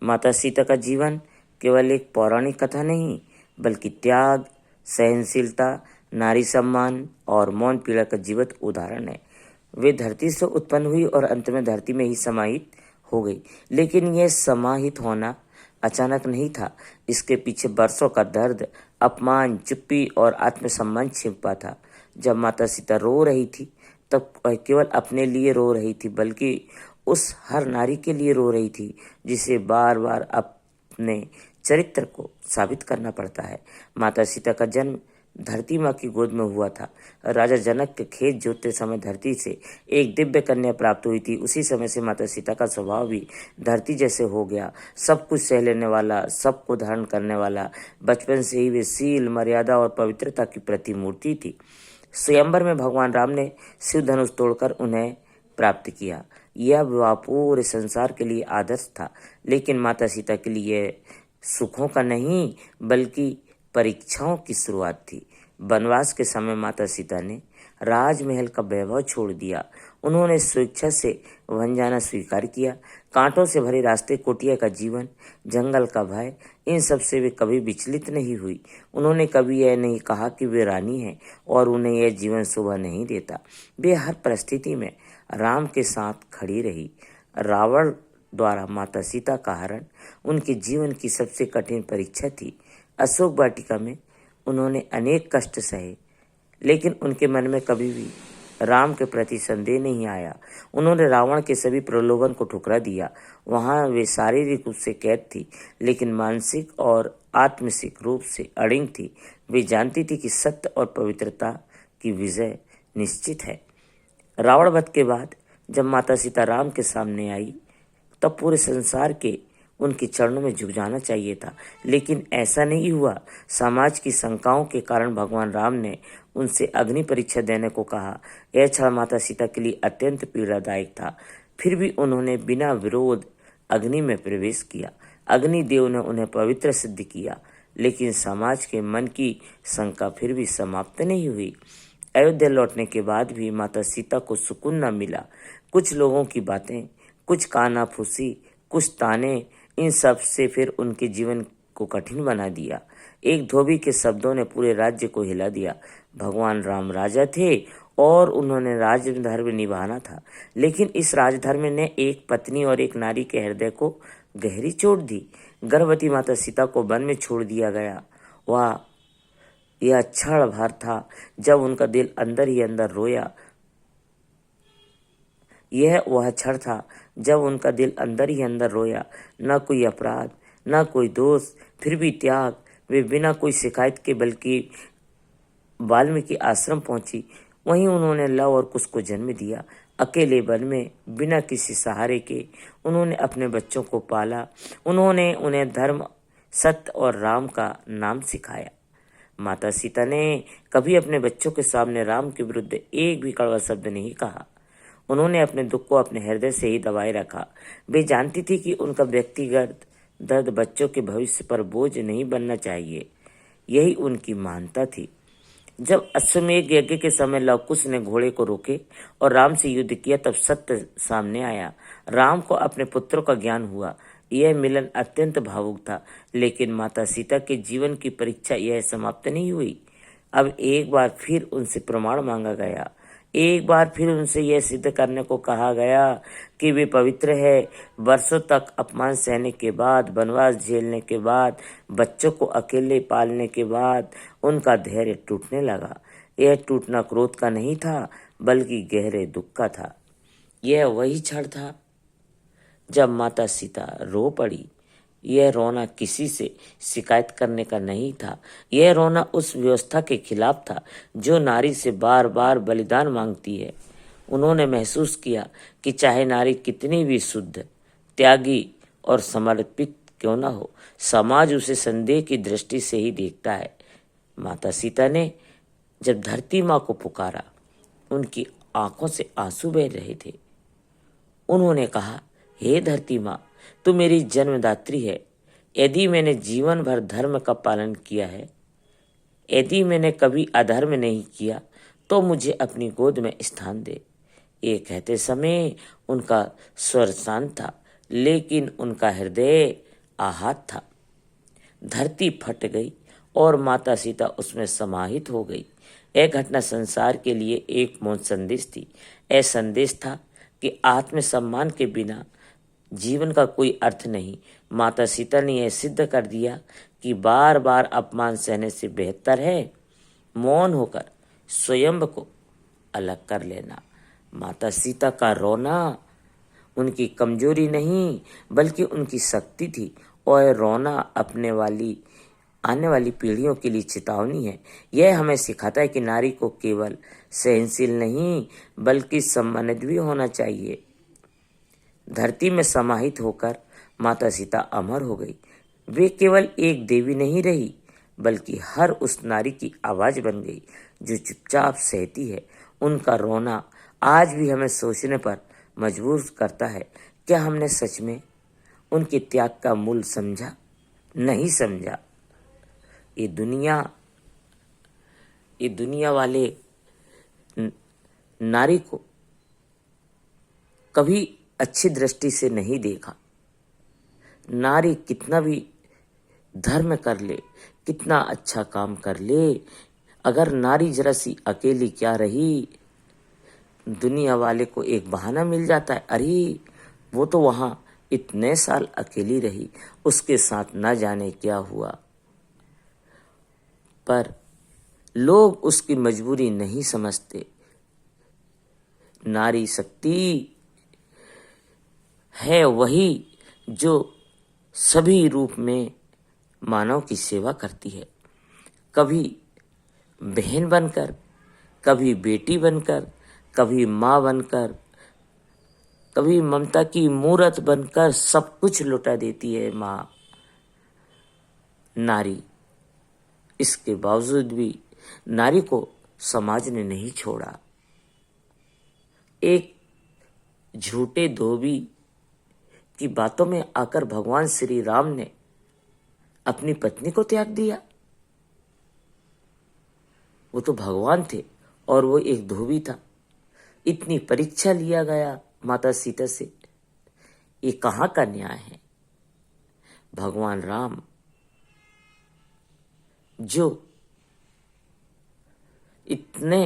माता सीता का जीवन केवल एक पौराणिक कथा नहीं, बल्कि त्याग, सहनशीलता, नारी सम्मान और मौन पीड़ा का जीवित उदाहरण है। वे धरती से उत्पन्न हुई और अंत में धरती में ही समाहित हो गई। लेकिन यह समाहित होना अचानक नहीं था। इसके पीछे बरसों का दर्द, अपमान, चुप्पी और आत्मसम्मान छिपा था। जब माता सीता रो रही थी, तब वह केवल अपने लिए रो रही थी, बल्कि उस हर नारी के लिए रो रही थी जिसे बार बार अपने चरित्र को साबित करना पड़ता है। माता सीता का जन्म धरती माँ की गोद में हुआ था। राजा जनक के खेत जोतते समय धरती से एक दिव्य कन्या प्राप्त हुई थी। उसी समय से माता सीता का स्वभाव भी धरती जैसे हो गया। सब कुछ सह लेने वाला, सबको धारण करने वाला। बचपन से ही वे शील, मर्यादा और पवित्रता की प्रतिमूर्ति थी। स्वयंवर में भगवान राम ने शिव धनुष तोड़कर उन्हें प्राप्त किया। यह विवाह पूरे संसार के लिए आदर्श था, लेकिन माता सीता के लिए सुखों का नहीं, बल्कि परीक्षाओं की शुरुआत थी। वनवास के समय माता सीता ने राजमहल का वैभव छोड़ दिया। उन्होंने स्वेच्छा से वन जाना स्वीकार किया। कांटों से भरे रास्ते, कुटिया का जीवन, जंगल का भय, इन सब से वे कभी विचलित नहीं हुई। उन्होंने कभी यह नहीं कहा कि वे रानी हैं और उन्हें यह जीवन शोभा नहीं देता। वे हर परिस्थिति में राम के साथ खड़ी रही। रावण द्वारा माता सीता का हरण उनके जीवन की सबसे कठिन परीक्षा थी। अशोक वाटिका में उन्होंने अनेक कष्ट सहे, लेकिन उनके मन में कभी भी राम के प्रति संदेह नहीं आया। उन्होंने रावण के सभी प्रलोभन को ठुकरा दिया। वहां वे शारीरिक रूप से कैद थी, लेकिन मानसिक और आत्मिक रूप से अड़िग थी। वे जानती थी कि सत्य और पवित्रता की विजय निश्चित है। रावण वध के बाद जब माता सीता राम के सामने आई, तब पूरे संसार के उनके चरणों में झुक जाना चाहिए था, लेकिन ऐसा नहीं हुआ। समाज की शंकाओं के कारण भगवान राम ने उनसे अग्नि परीक्षा देने को कहा। यह क्षण माता सीता के लिए अत्यंत पीड़ादायक था। फिर भी उन्होंने बिना विरोध अग्नि में प्रवेश किया। अग्निदेव ने उन्हें पवित्र सिद्ध किया, लेकिन समाज के मन की शंका फिर भी समाप्त नहीं हुई। अयोध्या लौटने के बाद भी माता सीता को सुकून न मिला। कुछ लोगों की बातें, कुछ कानाफूसी, कुछ ताने, इन सब से फिर उनके जीवन को कठिन बना दिया। एक धोबी के शब्दों ने पूरे राज्य को हिला दिया। भगवान राम राजा थे और उन्होंने राजधर्म निभाना था, लेकिन इस राजधर्म ने एक पत्नी और एक नारी के हृदय को गहरी चोट दी। गर्भवती माता सीता को वन में छोड़ दिया गया। यह क्षण भर था जब उनका दिल अंदर ही अंदर रोया। यह वह क्षण था जब उनका दिल अंदर ही अंदर रोया। न कोई अपराध, न कोई दोष, फिर भी त्याग। वे बिना कोई शिकायत के बल्कि वाल्मीकि आश्रम पहुंची। वहीं उन्होंने लव और कुश को जन्म दिया। अकेले वन में बिना किसी सहारे के उन्होंने अपने बच्चों को पाला। उन्होंने उन्हें धर्म, सत्य और राम का नाम सिखाया। माता सीता ने कभी अपने बच्चों के सामने राम के विरुद्ध एक भी कड़वा शब्द नहीं कहा। उन्होंने अपने दुख को अपने हृदय से ही दबाए रखा। वे जानती थी कि उनका व्यक्तिगत दर्द बच्चों के भविष्य पर बोझ नहीं बनना चाहिए। यही उनकी मानता थी। जब अश्वमेध यज्ञ के समय लवकुश ने घोड़े को रोके और राम से युद्ध किया, तब सत्य सामने आया। राम को अपने पुत्रों का ज्ञान हुआ। यह मिलन अत्यंत भावुक था, लेकिन माता सीता के जीवन की परीक्षा यह समाप्त नहीं हुई। अब एक बार फिर उनसे प्रमाण मांगा गया। एक बार फिर उनसे यह सिद्ध करने को कहा गया कि वे पवित्र है। वर्षों तक अपमान सहने के बाद, वनवास झेलने के बाद, बच्चों को अकेले पालने के बाद उनका धैर्य टूटने लगा। यह टूटना क्रोध का नहीं था, बल्कि गहरे दुख का था। यह वही क्षण था जब माता सीता रो पड़ी। यह रोना किसी से शिकायत करने का नहीं था। यह रोना उस व्यवस्था के खिलाफ था जो नारी से बार बार बलिदान मांगती है। उन्होंने महसूस किया कि चाहे नारी कितनी भी शुद्ध, त्यागी और समर्पित क्यों न हो, समाज उसे संदेह की दृष्टि से ही देखता है। माता सीता ने जब धरती माँ को पुकारा, उनकी आंखों से आंसू बह रहे थे। उन्होंने कहा, हे धरती माँ, तू मेरी जन्मदात्री है। यदि मैंने जीवन भर धर्म का पालन किया है, यदि मैंने कभी अधर्म नहीं किया, तो मुझे अपनी गोद में स्थान दे। ये कहते समय उनका स्वर शांत था, लेकिन उनका हृदय आहात था। धरती फट गई और माता सीता उसमें समाहित हो गई। यह घटना संसार के लिए एक मौन संदेश थी। यह संदेश था कि आत्मसम्मान के बिना जीवन का कोई अर्थ नहीं। माता सीता ने यह सिद्ध कर दिया कि बार बार अपमान सहने से बेहतर है मौन होकर स्वयं को अलग कर लेना। माता सीता का रोना उनकी कमजोरी नहीं बल्कि उनकी शक्ति थी, और रोना आने वाली पीढ़ियों के लिए चेतावनी है। यह हमें सिखाता है कि नारी को केवल सहनशील नहीं बल्कि सम्मानित भी होना चाहिए। धरती में समाहित होकर माता सीता अमर हो गई। वे केवल एक देवी नहीं रही बल्कि हर उस नारी की आवाज बन गई जो चुपचाप सहती है। उनका रोना आज भी हमें सोचने पर मजबूर करता है, क्या हमने सच में उनके त्याग का मूल्य समझा? नहीं समझा। ये दुनिया वाले नारी को कभी अच्छी दृष्टि से नहीं देखा। नारी कितना भी धर्म कर ले, कितना अच्छा काम कर ले, अगर नारी जरा सी अकेली क्या रही, दुनिया वाले को एक बहाना मिल जाता है, अरे वो तो वहां इतने साल अकेली रही, उसके साथ ना जाने क्या हुआ। पर लोग उसकी मजबूरी नहीं समझते। नारी शक्ति है वही जो सभी रूप में मानव की सेवा करती है, कभी बहन बनकर, कभी बेटी बनकर, कभी माँ बनकर, कभी ममता की मूरत बनकर सब कुछ लुटा देती है माँ नारी। इसके बावजूद भी नारी को समाज ने नहीं छोड़ा। एक झूठे धोबी की बातों में आकर भगवान श्री राम ने अपनी पत्नी को त्याग दिया। वो तो भगवान थे और वो एक धोबी था। इतनी परीक्षा लिया गया माता सीता से, ये कहाँ का न्याय है? भगवान राम जो इतने